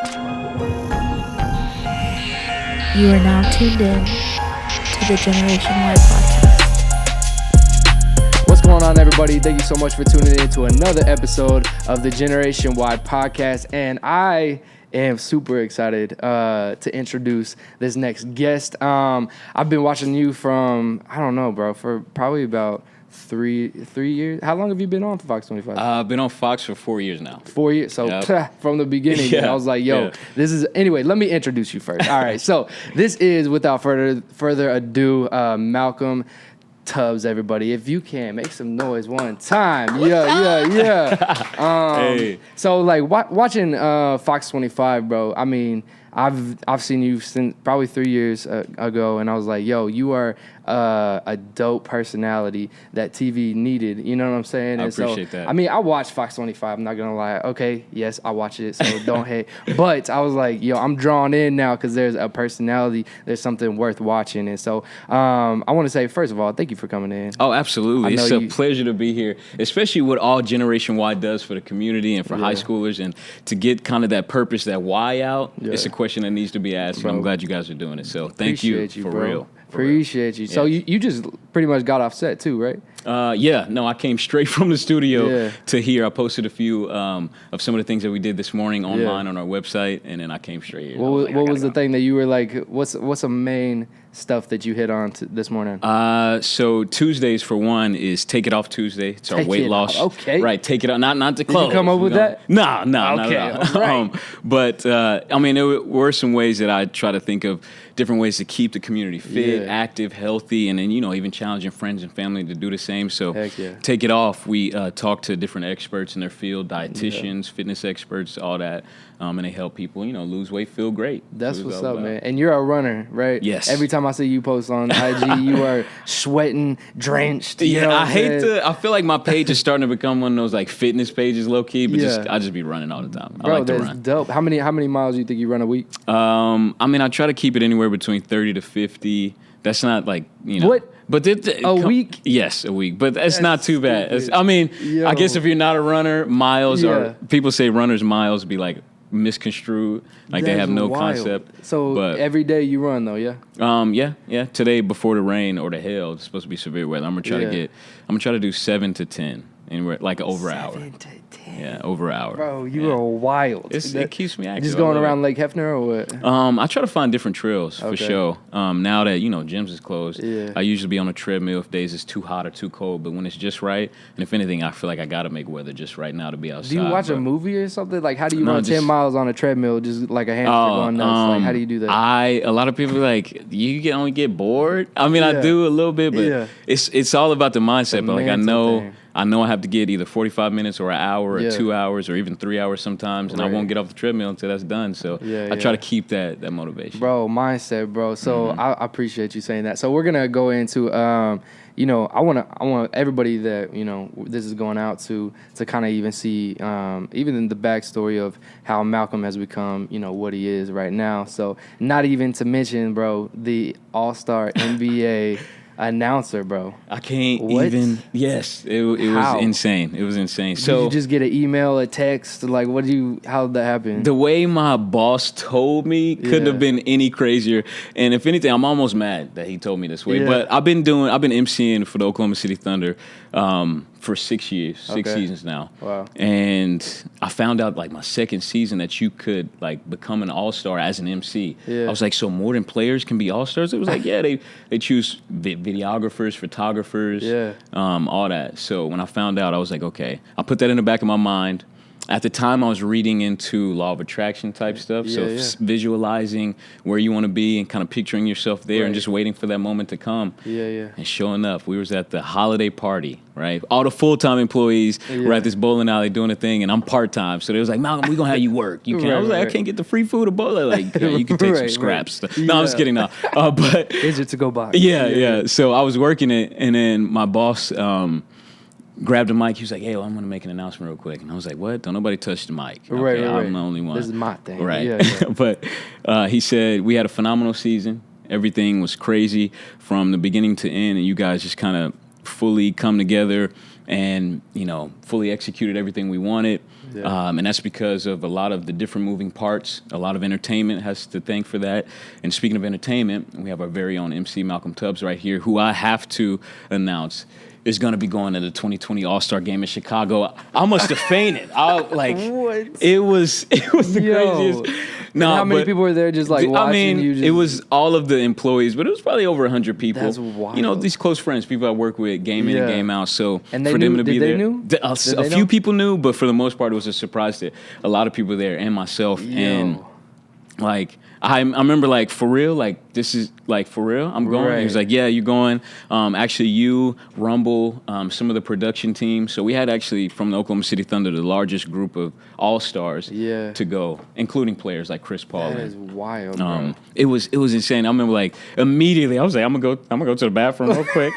You are now tuned in to the GNWY podcast. What's going on, everybody? Thank you so much for tuning in to another episode of the GNWY podcast. And I am super excited to introduce this next guest. I've been watching you from, I don't know, bro, for probably about three years. How long have you been on Fox 25? I've been on Fox for 4 years now. 4 years. So Yep. from the beginning, Yeah, I was like, yo, yeah. this is, anyway, let me introduce you first. All right. So this is, without further ado, Malcolm Tubbs, everybody. If you can, make some noise one time. Yeah. Hey. So, like, watching Fox 25, bro, I mean, I've seen you since probably 3 years ago, and I was like, yo, you are a dope personality that TV needed. You know what I'm saying? I And appreciate so, that. I mean, I watch Fox 25. I'm not going to lie. Okay, yes, I watch it, so don't hate. But I was like, yo, I'm drawn in now because there's a personality. There's something worth watching. And so I want to say, first of all, thank you for coming in. Oh, absolutely. I know It's a you- pleasure to be here, especially what all Generation Y does for the community and for high schoolers, and to get kind of that purpose, that why out. Yeah. It's a question that needs to be asked, Bro. and I'm glad you guys are doing it. So thank you Appreciate for bro. real. Appreciate you. So Yes. you just pretty much got off set too, right? I came straight from the studio Yeah. to here. I posted a few of some of the things that we did this morning online Yeah. on our website, and then I came straight here. What was the thing that you were like? What's the main stuff that you hit on this morning? So Tuesdays, for one, is Take It Off Tuesday. It's our Take weight it loss. off. Okay. Right, take it off. Not the clothes. come up with that? No, Okay, not at all. all right. But, I mean, there were some ways that I try to think of different ways to keep the community fit, Yeah. active, healthy, and then, even challenging friends and family to do the same. So Heck yeah. Take It Off, we talk to different experts in their field, dietitians, fitness experts, all that, and they help people, lose weight, feel great. That's what it's what's all up, about. man. And you're a runner, right? Yes. Every time I see you post on IG, you are sweating, drenched. You know what I I'm hate saying? to. I feel like my page is starting to become one of those like fitness pages, low key. But Yeah. I just be running all the time. Bro, I like to that's run. dope. How many miles do you think you run a week? I mean, I try to keep it anywhere between 30 to 50. That's not like What? But week? Yes, a week. But that's not That's too bad. stupid. I mean, Yo. I guess if you're not a runner, miles Yeah. are. People say runners' miles be like misconstrued, like they That's have no wild. concept. So but, every day you run though, yeah? yeah. Today, before the rain or the hail, it's supposed to be severe weather. I'm gonna try to do 7 to 10, anywhere like over an hour. 7 to 10. Yeah, over an hour. Bro, you Yeah. are wild. It keeps me active. Just I going love around it. Lake Hefner or what? I try to find different trails for Okay. sure. Now that gyms is closed, Yeah. I usually be on a treadmill if days it's too hot or too cold. But when it's just right, and if anything, I feel like I gotta make weather just right now to be outside. Do you watch a but- movie or something? Like, how do you No, run 10 just- miles on a treadmill, just like a hamster going nuts? Like, how do you do that? A lot of people are like, you only get bored. I mean, Yeah. I do a little bit, but Yeah. it's all about the mindset. But like, I mental thing. know I have to get either 45 minutes or an hour or Yeah. 2 hours or even 3 hours sometimes, and I Right. won't get off the treadmill until that's done. So Yeah, I try yeah. to keep that motivation. Bro, mindset, bro. So Mm-hmm. I appreciate you saying that. So we're gonna go into, I want everybody that this is going out to kind of even see, even in the backstory of how Malcolm has become, what he is right now. So not even to mention, bro, the All-Star NBA announcer, bro. I can't What? even. Yes, it How? was insane. It was insane. Did So you just get an email, a text? Like, how did that happen? the way my boss told me couldn't Yeah. have been any crazier. And if anything, I'm almost mad that he told me this way. Yeah. But I've been emceeing for the Oklahoma City Thunder for 6 years, six Okay. seasons now. Wow. And I found out like my second season that you could like become an all-star as an MC. Yeah. I was like, so more than players can be all-stars? It was like, yeah, they choose videographers, photographers, Yeah. all that. So when I found out, I was like, okay. I put that in the back of my mind. At the time, I was reading into law of attraction type stuff, so Yeah, yeah. visualizing where you want to be and kind of picturing yourself there Right. and just waiting for that moment to come. Yeah. And sure enough, we was at the holiday party, right? All the full-time employees were Yeah. at this bowling alley doing a thing, and I'm part-time. So they was like, Malcolm, we're going to have you work. You can't. I was like, Right. I can't get the free food at bowling. Like, yeah, you can take some Right, scraps. right. No, I'm just Yeah. kidding. No. But Is it to go by? yeah. So I was working it, and then my boss grabbed a mic. He was like, hey, well, I'm going to make an announcement real quick. And I was like, what? Don't nobody touch the mic. Right, Okay, right. I'm the only one. This is my thing. Right. Yeah. But he said, we had a phenomenal season. Everything was crazy from the beginning to end, and you guys just kind of fully come together and, fully executed everything we wanted. And that's because of a lot of the different moving parts. A lot of entertainment has to thank for that. And speaking of entertainment, we have our very own MC Malcolm Tubbs right here, who I have to announce is going to be going to the 2020 All-Star Game in Chicago. I must have fainted. What? It was the craziest. No, how many people were there just like watching you? It was all of the employees, but it was probably over 100 people. That's wild. You know, these close friends, people I work with, game in and game out. So and they for knew, them to be there, a few people knew, but for the most part, it was a surprise to a lot of people there and myself. And like, I remember, like, for real, like, this is, like, for real, I'm going. Right. He was like, yeah, you're going. Actually, you, Rumble, some of the production team. So we had actually, from the Oklahoma City Thunder, the largest group of all-stars to go, including players like Chris Paul. That is wild, bro. It was insane. I remember, like, immediately, I was like, I'm gonna go to the bathroom real quick.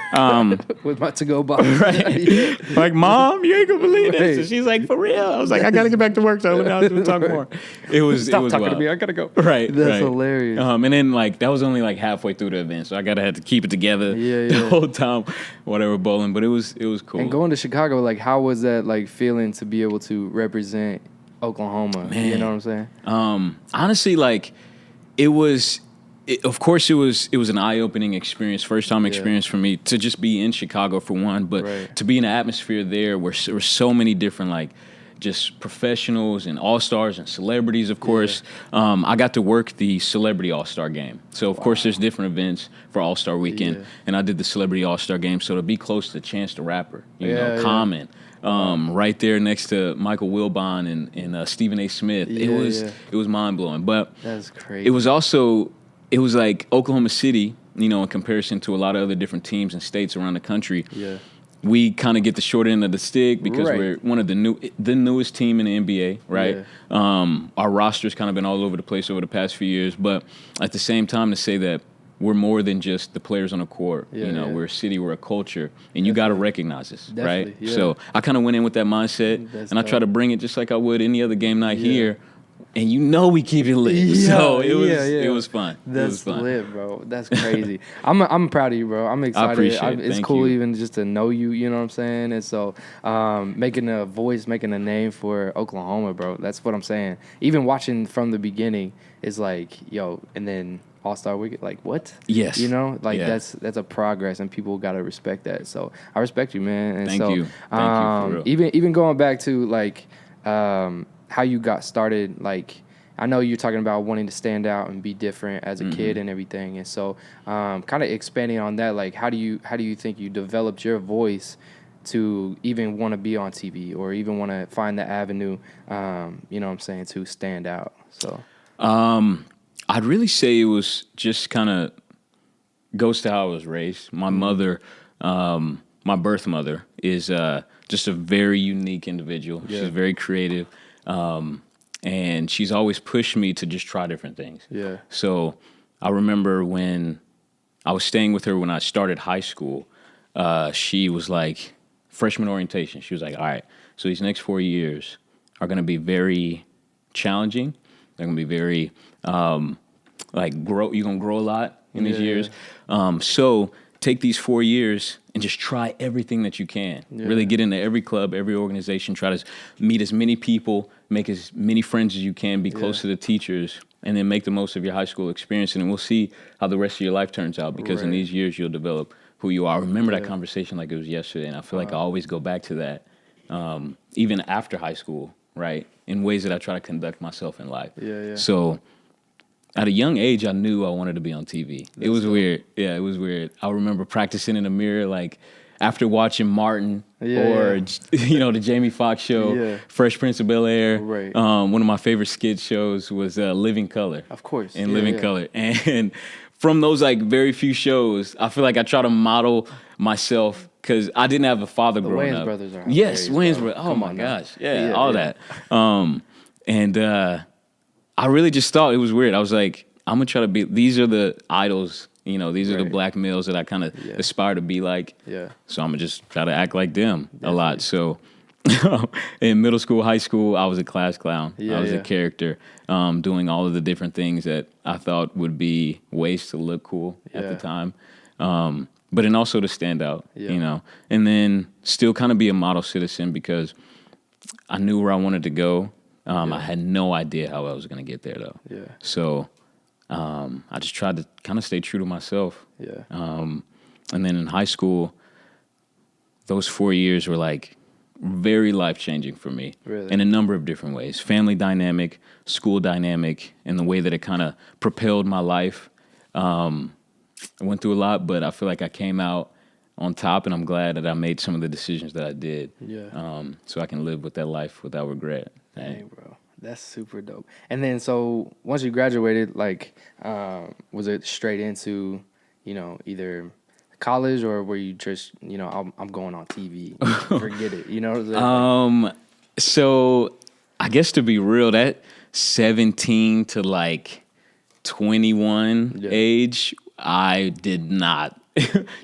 With my to-go bottle. Right. Like, Mom, you ain't gonna believe this. And she's like, for real? I was like, I gotta get back to work, so let me out to talk more. It was Stop talking wild. to me. I gotta go. Right. That's hilarious. And then, like, that was only like halfway through the event, so I had to keep it together the whole time, whatever, bowling. But it was cool. And going to Chicago, like, how was that, like, feeling to be able to represent Oklahoma? Man. You know what I'm saying? Honestly, like, of course, it was an eye-opening experience, first-time experience for me to just be in Chicago for one, but to be in an atmosphere there where there were so many different, like, just professionals and all-stars and celebrities, of course. I got to work the Celebrity All-Star Game. So, of course, there's different events for All-Star Weekend, and I did the Celebrity All-Star Game. So to be close to Chance the Rapper, you know, Common, right there next to Michael Wilbon and Stephen A. Smith, it was mind-blowing. But that's crazy. It was like Oklahoma City, you know, in comparison to a lot of other different teams and states around the country. Yeah. We kind of get the short end of the stick because we're one of the newest team in the NBA, right? Yeah. Our roster's kind of been all over the place over the past few years, but at the same time, to say that we're more than just the players on the court. We're a city, we're a culture, and you got to recognize this, right? Yeah. So I kind of went in with that mindset, and I try to bring it just like I would any other game night here. And we keep it lit. So it was fun. That's lit, bro. That's crazy. I'm proud of you, bro. I'm excited. I appreciate it. It's cool even just to know you, you know what I'm saying? And so making a voice, making a name for Oklahoma, bro. That's what I'm saying. Even watching from the beginning is like, and then All-Star Weekend, like, what? Yes. You know? Like, that's a progress, and people got to respect that. So I respect you, man. And Thank you. Thank you, for real. Even going back to, like, how you got started, like, I know you're talking about wanting to stand out and be different as a kid and everything, and so kind of expanding on that, like, how do you think you developed your voice to even want to be on TV or even want to find the avenue, you know what I'm saying, to stand out? So I'd really say it was just kind of goes to how I was raised. My mother, my birth mother, is just a very unique individual. She's very creative. And she's always pushed me to just try different things. Yeah. So I remember when I was staying with her when I started high school, she was like, freshman orientation. She was like, all right, so these next 4 years are going to be very challenging. They're going to be very, you're going to grow a lot in these years. So take these 4 years and just try everything that you can. Really get into every club, every organization, try to meet as many people, make as many friends as you can, be close to the teachers, and then make the most of your high school experience. And we'll see how the rest of your life turns out, because in these years you'll develop who you are. I remember that conversation like it was yesterday, and I feel like I always go back to that, even after high school, right, in ways that I try to conduct myself in life. So at a young age, I knew I wanted to be on TV. It was weird. Yeah, it was weird. I remember practicing in the mirror, like, after watching Martin or, the Jamie Foxx show, Fresh Prince of Bel-Air. Right. One of my favorite skit shows was Living Color. Of course. And Living Color. And from those, like, very few shows, I feel like I try to model myself, because I didn't have a father growing up. The Wayans brothers are Yes, Wayans brothers. Oh, my gosh. Yeah, all that. I really just thought it was weird. I was like, I'm going to try to be, these are the idols, these are the black males that I kind of aspire to be like. Yeah. So I'm going to just try to act like them a lot. So in middle school, high school, I was a class clown. I was a character, doing all of the different things that I thought would be ways to look cool at the time. But then also to stand out, and then still kind of be a model citizen, because I knew where I wanted to go. I had no idea how I was going to get there, though. Yeah. So I just tried to kind of stay true to myself. Yeah. And then in high school, those 4 years were like very life-changing for me. Really? In a number of different ways. Family dynamic, school dynamic, and the way that it kind of propelled my life. I went through a lot, but I feel like I came out on top, and I'm glad that I made some of the decisions that I did. Yeah. So I can live with that life without regret. Dang, bro. That's super dope. And then, so once you graduated, like, was it straight into, either college, or were you just, I'm going on TV, forget it, you know what I'm saying? So I guess to be real, that 17 to like 21 age, I did not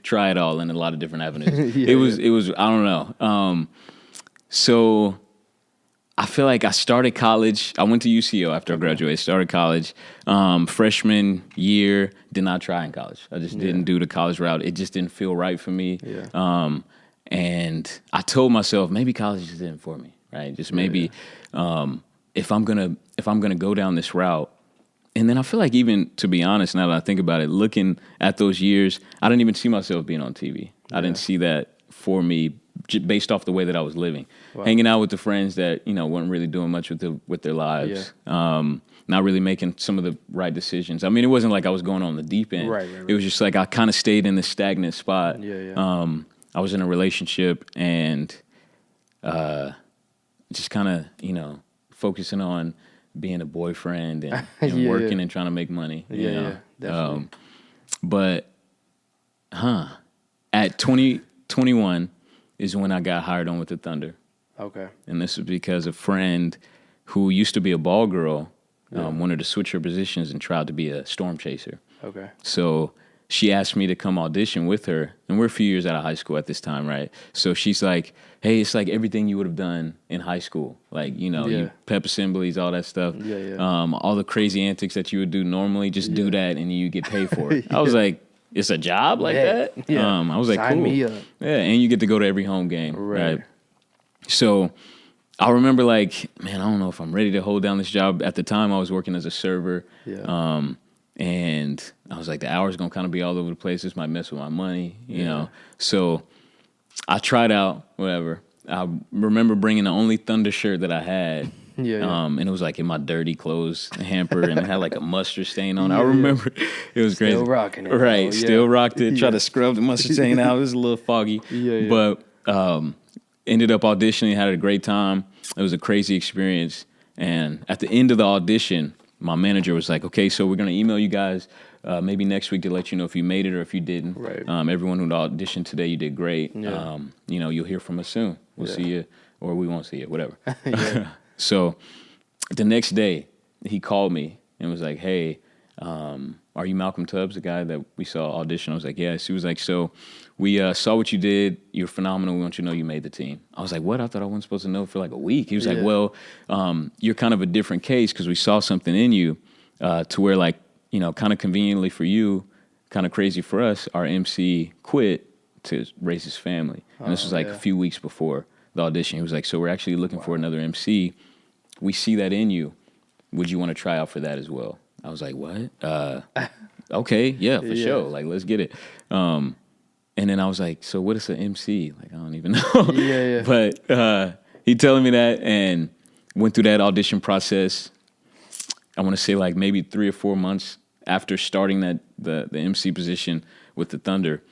try it all in a lot of different avenues. It was, I don't know. So I feel like I started college. I went to UCO after I graduated, started college. Freshman year, did not try in college. I just didn't do the college route. It just didn't feel right for me. Yeah. And I told myself, maybe college just isn't for me, right? Just maybe if I'm gonna go down this route. And then I feel like, even to be honest, now that I think about it, looking at those years, I didn't even see myself being on TV. I didn't see that for me, based off the way that I was living, hanging out with the friends that weren't really doing much with their lives, not really making some of the right decisions. I mean, it wasn't like I was going on the deep end. Right. It was just like I kind of stayed in this stagnant spot. I was in a relationship and just kind of focusing on being a boyfriend and working and trying to make money. Yeah, definitely. But at 21 is when I got hired on with the Thunder. Okay. And this was because a friend who used to be a ball girl wanted to switch her positions and tried to be a storm chaser. Okay. So she asked me to come audition with her, and we're a few years out of high school at this time, right? So she's like, hey, it's like everything you would have done in high school. Like, you pep assemblies, all that stuff. All the crazy antics that you would do normally, just do that and you get paid for it. I was like, it's a job like that? I was like, sign cool. me up. Yeah, and you get to go to every home game. Right. So I remember like, man, I don't know if I'm ready to hold down this job. At the time, I was working as a server. And I was like, the hours going to kind of be all over the place. This might mess with my money, you know. So I tried out, whatever. I remember bringing the only Thunder shirt that I had. And it was like in my dirty clothes hamper, and it had like a mustard stain on it. I remember it was crazy. Still rocking it. Right, still rocked it. Tried to scrub the mustard stain out. It was a little foggy. But ended up auditioning, had a great time. It was a crazy experience. And at the end of the audition, my manager was like, okay, so we're going to email you guys maybe next week to let you know if you made it or if you didn't. Right. Everyone who auditioned today, you did great. You'll hear from us soon. We'll see you, or we won't see you, whatever. So the next day, he called me and was like, hey, are you Malcolm Tubbs, the guy that we saw audition? I was like, yes. He was like, so we saw what you did. You're phenomenal. We want you to know you made the team. I was like, what? I thought I wasn't supposed to know for like a week. He was like, well, you're kind of a different case because we saw something in you to where, like, kind of conveniently for you, kind of crazy for us, our MC quit to raise his family. And this was like a few weeks before the audition. He was like, so we're actually looking for another MC. We see that in you. Would you want to try out for that as well? I was like, what? Okay, yeah, for sure. Like, let's get it. And then I was like, so what is an MC? Like, I don't even know. But he telling me that, and went through that audition process. I want to say like maybe 3 or 4 months after starting the MC position with the Thunder.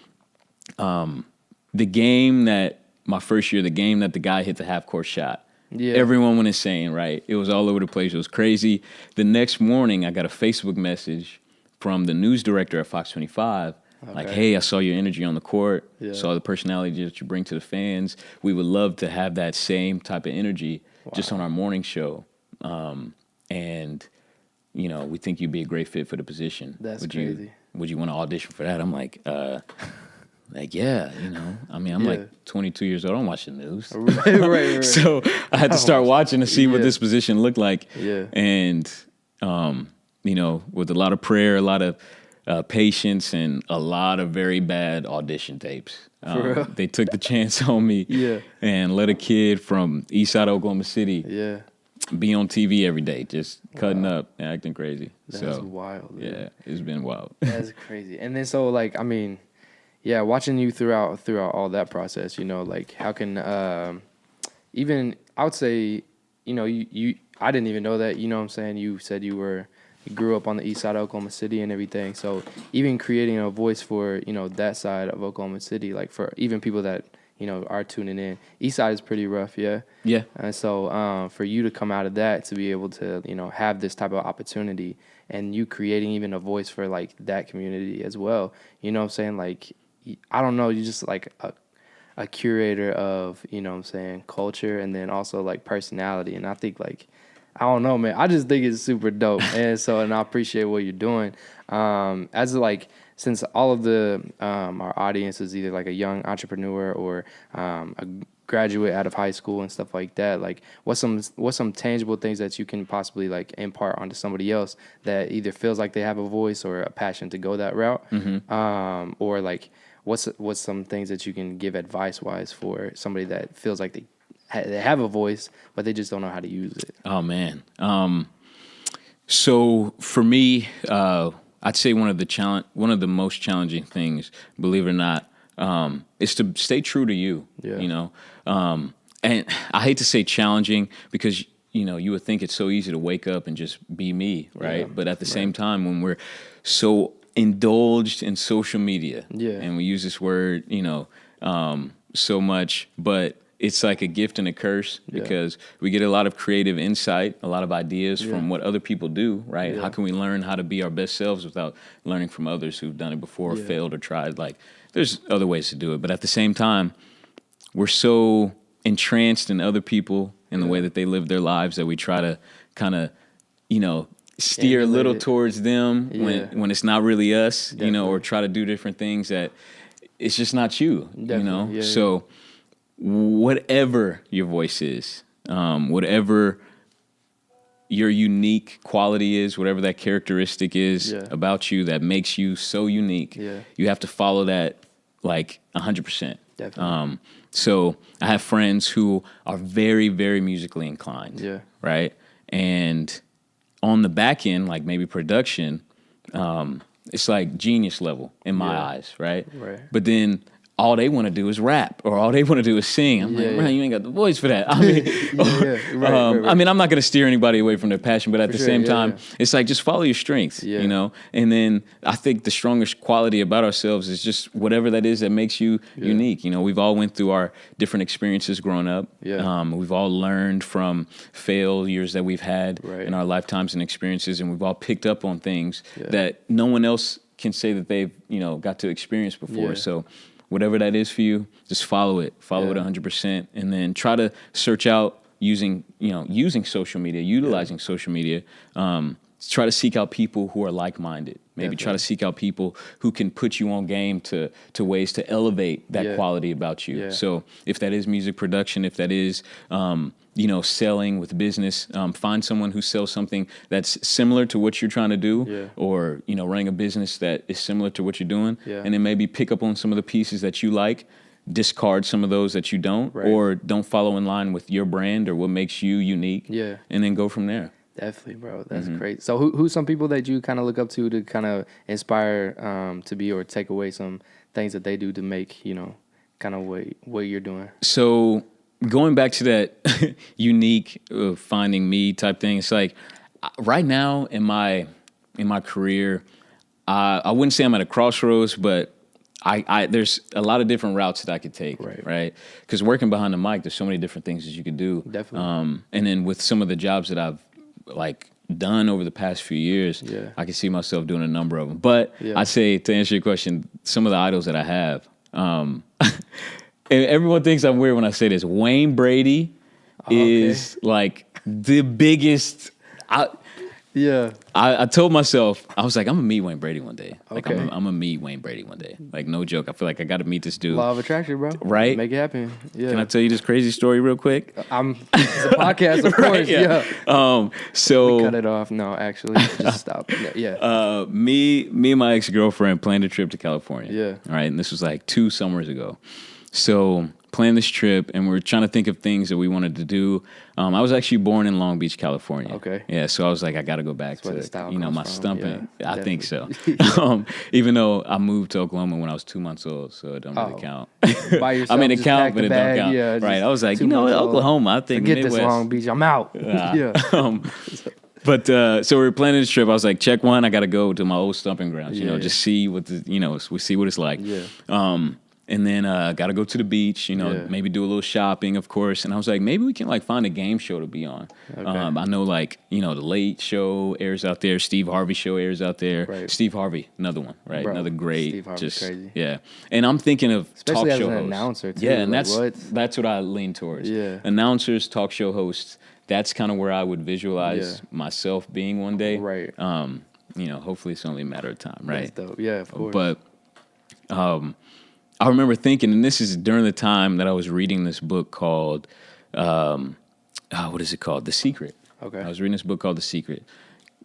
The game that the guy hit the half-court shot, everyone went insane, right? It was all over the place. It was crazy. The next morning, I got a Facebook message from the news director at Fox 25. Like, hey, I saw your energy on the court, saw the personality that you bring to the fans. We would love to have that same type of energy just on our morning show. And, we think you'd be a great fit for the position. That's crazy. Would you want to audition for that? I'm like, yeah, I mean, I'm like 22 years old. I don't watch the news. Right. So I had to start watching to see what this position looked like. And, with a lot of prayer, a lot of patience and a lot of very bad audition tapes. For real? They took the chance on me and let a kid from Eastside Oklahoma City be on TV every day, just cutting up and acting crazy. That's wild. Dude. Yeah, it's been wild. That's crazy. And then so like, I mean, yeah, watching you throughout all that process, you know, like how can even I would say, you know, you I didn't even know that, you know what I'm saying? You said you grew up on the east side of Oklahoma City and everything. So even creating a voice for, you know, that side of Oklahoma City, like for even people that, you know, are tuning in. East side is pretty rough, yeah. Yeah. And so for you to come out of that, to be able to, you know, have this type of opportunity and you creating even a voice for like that community as well, you know what I'm saying? Like, I don't know, you're just like a curator of, you know what I'm saying, culture and then also like personality. And I think like, I don't know, man. I just think it's super dope. And I appreciate what you're doing. As like, since all of our audience is either like a young entrepreneur or a graduate out of high school and stuff like that, like what's some tangible things that you can possibly like impart onto somebody else that either feels like they have a voice or a passion to go that route, or like what's some things that you can give advice wise for somebody that feels like they have a voice, but they just don't know how to use it. Oh, man. So for me, I'd say one of the most challenging things, believe it or not, is to stay true to you, you know? And I hate to say challenging because, you know, you would think it's so easy to wake up and just be me, right? Yeah, but at the same time, when we're so indulged in social media, and we use this word, you know, so much, but it's like a gift and a curse because we get a lot of creative insight, a lot of ideas from what other people do, right? How can we learn how to be our best selves without learning from others who've done it before, failed or tried? Like, there's other ways to do it. But at the same time, we're so entranced in other people and the way that they live their lives that we try to kind of, you know, steer a little towards them when it's not really us, you know, or try to do different things that it's just not you, you know? So whatever your voice is, whatever your unique quality is, whatever that characteristic is about you that makes you so unique, you have to follow that like 100%. Definitely. So I have friends who are very, very musically inclined, right? And on the back end, like maybe production, it's like genius level in my eyes, right? But then all they want to do is rap or all they want to do is sing. I'm like, man, you ain't got the voice for that. I mean, I mean, I'm not going to steer anybody away from their passion, but at the same time, it's like just follow your strengths, you know? And then I think the strongest quality about ourselves is just whatever that is that makes you unique. You know, we've all went through our different experiences growing up. We've all learned from failures that we've had in our lifetimes and experiences, and we've all picked up on things that no one else can say that they've, you know, got to experience before. So whatever that is for you, just follow it 100%, and then try to search out using social media, utilizing social media. Try to seek out people who are like-minded. Maybe try to seek out people who can put you on game to ways to elevate that quality about you. So if that is music production, if that is, selling with business, find someone who sells something that's similar to what you're trying to do, or, you know, running a business that is similar to what you're doing, and then maybe pick up on some of the pieces that you like, discard some of those that you don't, or don't follow in line with your brand or what makes you unique, and then go from there. Definitely, bro. That's great. So who's some people that you kind of look up to kind of inspire to be or take away some things that they do to make, you know, kind of what you're doing? So going back to that unique finding me type thing, it's like right now in my career, I wouldn't say I'm at a crossroads, but I there's a lot of different routes that I could take, right? Because working behind the mic, there's so many different things that you could do. Definitely. And then with some of the jobs that I've like done over the past few years, I can see myself doing a number of them. But I'd say, to answer your question, some of the idols that I have, and everyone thinks I'm weird when I say this, Wayne Brady is like the biggest. Yeah. I told myself, I was like, I'm gonna meet Wayne Brady one day. Like Okay. I'm gonna meet Wayne Brady one day. Like no joke. I feel like I got to meet this dude. Law of attraction, bro. Right? Make it happen. Yeah. Can I tell you this crazy story real quick? It's a podcast, of course. Right, yeah. So We cut it off. No, actually, just stop. Yeah. me and my ex-girlfriend planned a trip to California. Yeah. All right, and this was like 2 summers ago. So planned this trip, and we're trying to think of things that we wanted to do. I was actually born in Long Beach, California. Okay. Yeah, so I was like, I got to go back where the to style my comes from. stumping. Yeah, I think so. definitely. Even though I moved to Oklahoma when I was 2 months old, so it don't really count. By yourself, I mean, it just counts, pack but the it bag, don't count. yeah, Right? just I was like, 2 you know, months old. Oklahoma. I think Forget Midwest. this Long Beach. I'm out. Yeah. But so we were planning this trip. I was like, check one. I got to go to my old stomping grounds. Yeah. Just see what we see what it's like. Yeah. And then got to go to the beach. Yeah. Maybe do a little shopping, of course. And I was like, maybe we can like find a game show to be on. Okay. I know like the Late Show airs out there. Steve Harvey Show airs out there. Right. Steve Harvey, another one, right? Bro, Another great. Steve Harvey's crazy. Yeah. And I'm thinking of Especially talk as show an hosts. announcer, too. Yeah, and Like, that's what I lean towards. Yeah. Announcers, talk show hosts. That's kind of where I would visualize myself being one day. Right. Hopefully it's only a matter of time, right? That's dope. Yeah, of course. But I remember thinking, and this is during the time that I was reading this book called, what is it called? The Secret. Okay. I was reading this book called The Secret.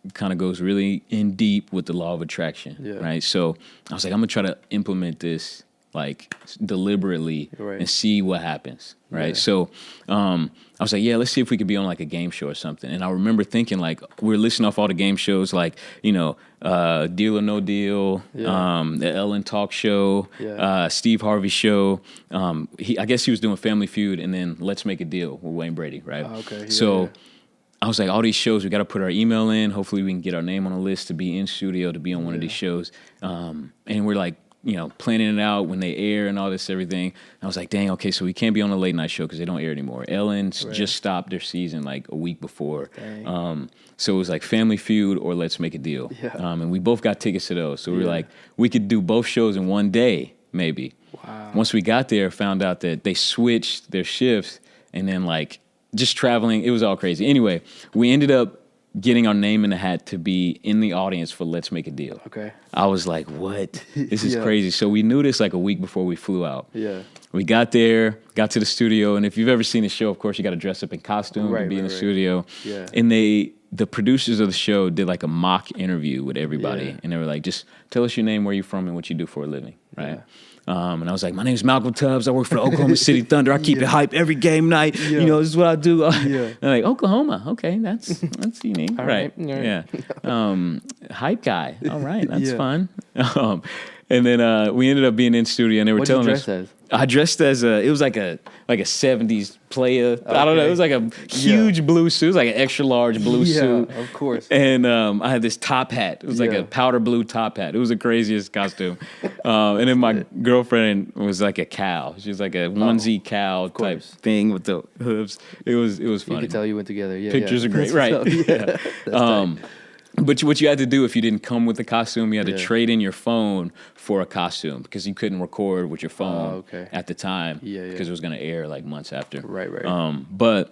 It kind of goes really in deep with the law of attraction, right? So I was like, I'm going to try to implement this like deliberately and see what happens, right? Yeah. So I was like, let's see if we could be on like a game show or something. And I remember thinking like, we're listing off all the game shows like, Deal or No Deal, the Ellen Talk Show, Steve Harvey Show. I guess he was doing Family Feud and then Let's Make a Deal with Wayne Brady, right? Oh, okay. So I was like, all these shows, we got to put our email in. Hopefully we can get our name on a list to be in studio, to be on one of these shows. And we're like, planning it out when they air and all this, everything. And I was like, dang, okay, so we can't be on a late night show because they don't air anymore. Ellen's just stopped their season like a week before. So it was like Family Feud or Let's Make a Deal. Yeah. And we both got tickets to those. So we were like, we could do both shows in one day, maybe. Wow. Once we got there, found out that they switched their shifts and then like just traveling. It was all crazy. Anyway, we ended up getting our name in the hat to be in the audience for Let's Make a Deal. Okay. I was like, what? This is crazy. So we knew this like a week before we flew out. Yeah. We got there, got to the studio, and if you've ever seen the show, of course, you got to dress up in costume and be in the studio. Yeah. And the producers of the show did like a mock interview with everybody, Yeah. and they were like, just tell us your name, where you're from, and what you do for a living, right? And I was like, my name's Malcolm Tubbs. I work for the Oklahoma City Thunder. I keep it hype every game night. Yeah. This is what I do. Yeah. They're like, Oklahoma. Okay, that's unique. All right. right. Yeah. Hype guy. All right, that's Yeah. fun. And then we ended up being in studio, and they were What'd you telling dress us. as? I dressed as it was like a 70s player. I don't know. It was like a huge blue suit. It was like an extra large blue suit. Yeah, of course. And I had this top hat. It was like a powder blue top hat. It was the craziest costume. And then my girlfriend was like a cow. She was like a onesie cow type thing with the hooves. It was funny. You could tell you went together. Yeah. Pictures are great, right? Yeah. But what you had to do if you didn't come with the costume, you had to trade in your phone for a costume because you couldn't record with your phone at the time because it was going to air like months after. Right. But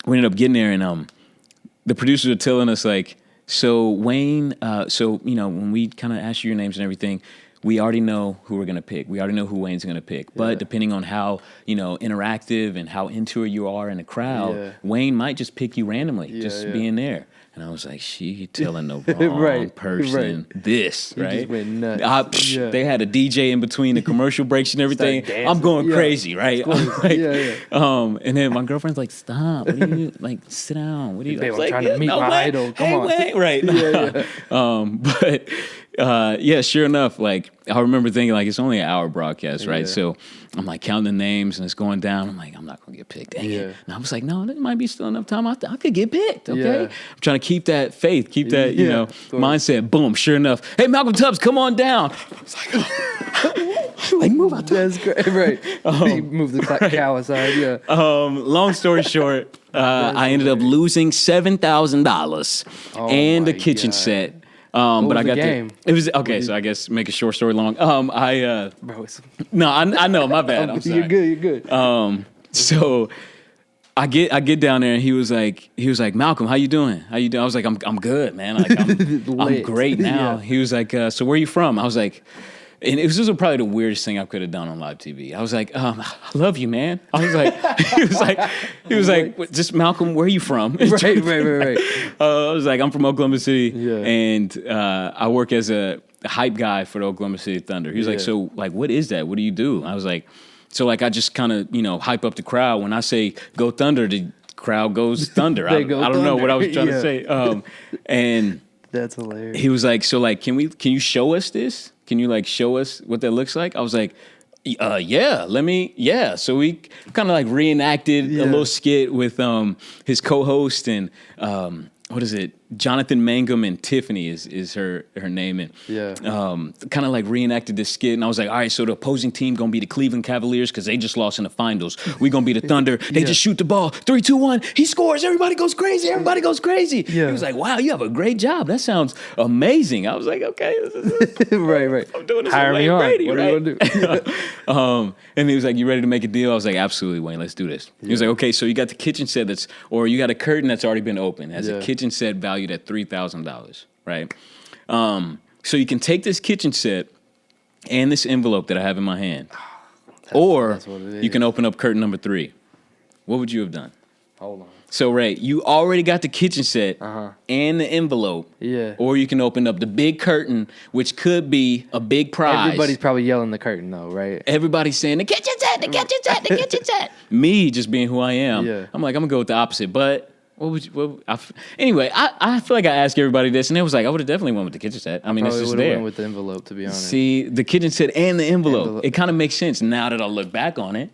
we ended up getting there, and the producers are telling us like, so Wayne, when we kind of ask you your names and everything, we already know who we're going to pick. We already know who Wayne's going to pick. But depending on how, interactive and how into it you are in the crowd, Wayne might just pick you randomly, being there. And I was like, she telling the wrong person this, You right? just went nuts. They had a DJ in between the commercial breaks and everything. I'm going crazy, right? And then my girlfriend's like, stop. What do you, like, sit down. What do you, Babe, I was I'm like, trying to meet my idol. Come on. Wayne, right. But sure enough, like, I remember thinking, like, it's only an hour broadcast, right? So I'm, like, counting the names, and it's going down. I'm like, I'm not going to get picked. Dang it. And I was like, no, there might be still enough time. I could get picked, okay? I'm trying to keep that faith, keep that, mindset. Boom, sure enough. Hey, Malcolm Tubbs, come on down. I was like, like, move out there. That's great. Right. You move the cow aside. Long story short, I ended up losing $7,000 and a kitchen set. But I got game? It was okay. So I guess make a short story long. Bro, No, I know. My bad. I'm sorry. You're good. So I get down there and he was like, Malcolm, how you doing? How you doing? I was like, I'm good, man. Like I'm great now. Yeah. He was like, so where are you from? I was like, and this was probably the weirdest thing I could have done on live TV. I was like, I love you, man. I was like, he was like, just Malcolm, where are you from? Right. I was like, I'm from Oklahoma City, yeah. and I work as a hype guy for the Oklahoma City Thunder. He was like, so like, what is that? What do you do? I was like, so like, I just kind of, hype up the crowd. When I say go Thunder, the crowd goes Thunder. I don't know what I was trying to say. And that's hilarious. He was like, so like, can you show us this? Can you like show us what that looks like? I was like, yeah. So we kind of like reenacted a little skit with his co-host and what is it? Jonathan Mangum and Tiffany is her name, and kind of like reenacted this skit. And I was like, all right, so the opposing team gonna be the Cleveland Cavaliers because they just lost in the finals. We gonna be the Thunder. They just shoot the ball 3, 2, 1. He scores. Everybody goes crazy. Yeah. He was like, wow, you have a great job. That sounds amazing. I was like, okay, right. I'm doing this. Hire me on. Brady, what right? are you gonna do? And he was like, you ready to make a deal? I was like, absolutely, Wayne. Let's do this. He was like, okay, so you got the kitchen set or you got a curtain that's already been opened. It has a kitchen set valued at $3,000, right? So you can take this kitchen set and this envelope that I have in my hand, or you can open up curtain number 3. What would you have done? Hold on. So, Ray, you already got the kitchen set and the envelope. Yeah. Or you can open up the big curtain, which could be a big prize. Everybody's probably yelling the curtain, though, right? Everybody's saying, the kitchen set, the kitchen set, the kitchen set. Me just being who I am, I'm like, I'm going to go with the opposite, but... Anyway, I feel like I asked everybody this, and it was like, I would have definitely went with the kitchen set. I mean, it's just there. Went with the envelope, to be honest. See, the kitchen set and the envelope. It kind of makes sense now that I look back on it.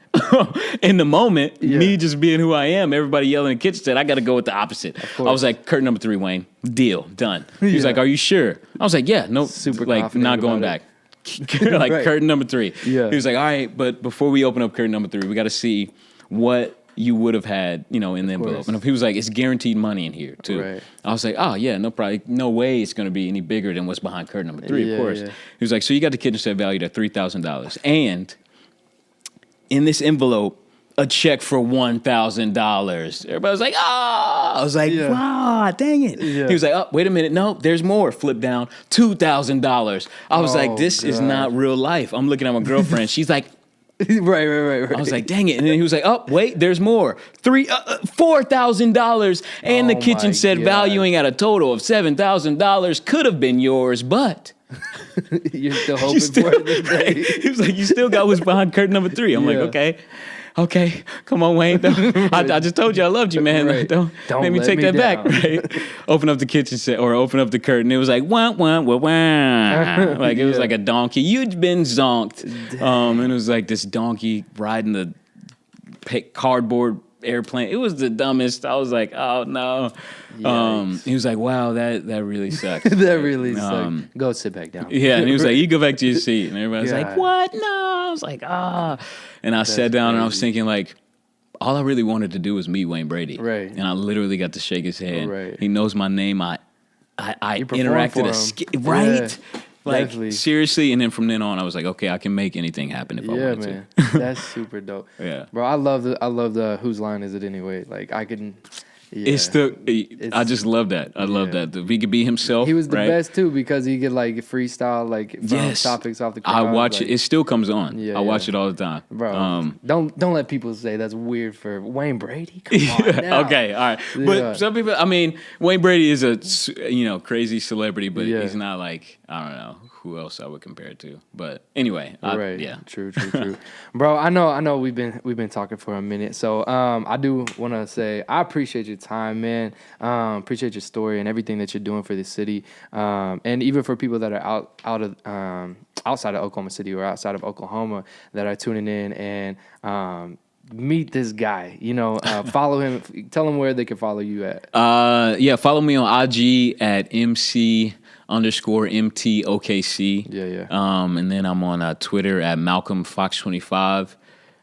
In the moment, me just being who I am, everybody yelling at the kitchen set, I got to go with the opposite. I was like, curtain number 3, Wayne. Deal. Done. He was like, are you sure? I was like, yeah. Nope. Super like, confident not going back. Like, curtain number 3. Yeah. He was like, all right, but before we open up curtain number 3, we got to see what you would have had, in the envelope. And if he was like, it's guaranteed money in here, too. Right. I was like, oh, yeah, no way it's going to be any bigger than what's behind curtain number 3, of course. Yeah. He was like, so you got the kitchen set valued at $3,000. And in this envelope, a check for $1,000. Everybody was like, oh! I was like, wow, dang it. Yeah. He was like, oh, wait a minute. No, there's more. Flip down. $2,000. I was like, this is not real life. I'm looking at my girlfriend. She's like, Right. I was like, dang it. And then he was like, oh, wait, there's more. $4,000. And the kitchen set valuing at a total of $7,000 could have been yours, but... You're still hoping for it this day. He was like, you still got what's behind curtain number 3. I'm like, okay, come on, Wayne. I just told you I loved you, man. Right. Don't make me take that back. Right? Open up the kitchen set or open up the curtain. It was like, wah, wah, wah, wah. Like it was like a donkey. You'd been zonked. And it was like this donkey riding the cardboard airplane. It was the dumbest. I was like, oh no. He was like, wow, that really sucks. That really sucks. Go sit back down. Yeah, and he was like, you go back to your seat. And everybody was like, what? No. I was like, ah. And I sat down and I was thinking like, all I really wanted to do was meet Wayne Brady. Right. And I literally got to shake his hand. Right. He knows my name. I interacted right? Yeah, like definitely. Seriously. And then from then on, I was like, okay, I can make anything happen if I wanted man. to. That's super dope. Yeah. Bro, I love the whose line is it anyway? Like I can I just love that. I love that. If he could be himself. He was the right? best too because he could like freestyle like from topics off the crowd. I watch like, it. It still comes on. I watch it all the time. Bro, don't let people say that's weird for Wayne Brady. Come on now. Okay, all right. But some people, I mean, Wayne Brady is a crazy celebrity, but he's not like, I don't know who else I would compare it to. But anyway, True. Bro, I know we've been talking for a minute. So I do want to say I appreciate your time, man. Appreciate your story and everything that you're doing for the city. And even for people that are outside of Oklahoma City or outside of Oklahoma that are tuning in and meet this guy, follow him, tell him where they can follow you at. Follow me on IG at MC_MTOKC. Yeah. And then I'm on Twitter at MalcolmFox25.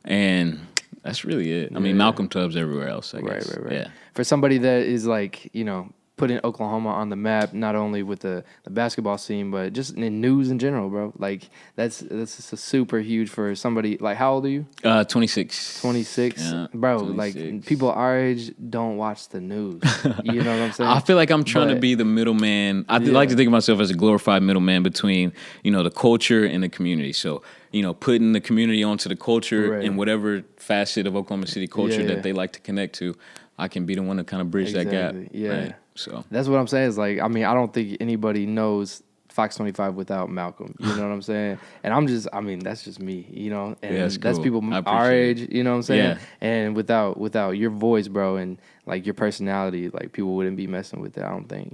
And that's really it. I mean, Malcolm Tubbs everywhere else, I guess. Right. Yeah. For somebody that is like, putting Oklahoma on the map, not only with the basketball scene, but just in news in general, bro. Like that's just a super huge for somebody. Like, how old are you? 26. 26, yeah, bro. 26. Like people our age don't watch the news. You know what I'm saying? I feel like I'm trying to be the middleman. I like to think of myself as a glorified middleman between, the culture and the community. So, putting the community onto the culture Right. and whatever facet of Oklahoma City culture that they like to connect to, I can be the one to kind of bridge that gap. Yeah. Right? So That's what I'm saying. Is like, I mean, I don't think anybody knows Fox 25 without Malcolm. You know what I'm saying? And that's just me, and that's that's cool. people I our appreciate age, you know what I'm saying? Yeah. And without your voice, bro, and like your personality, like people wouldn't be messing with it, I don't think,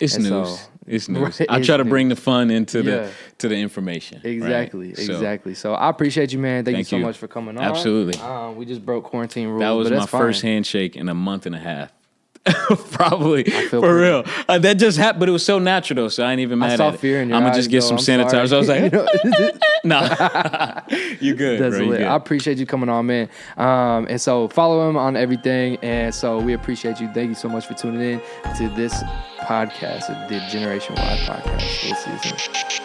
It's And news. so- It's news. Right, I it's try to bring the news. fun into Yeah. the information. Exactly, right? So, exactly. So I appreciate you, man. Thank you Thank so you. much for coming on. Absolutely. We just broke quarantine rules. that was but my that's fine. first handshake in a month and a half. Probably feel for pretty- real. That just happened, but it was so natural though, so I ain't even mad saw at it. fear in your I'm gonna eyes, just get though. some I'm sanitizer. sorry. I was like, You know? nah, you good, That's bro. You lit. good. I appreciate you coming on, man. And so follow him on everything. And so we appreciate you. Thank you so much for tuning in to this podcast, the Generation Y podcast. We'll see you soon.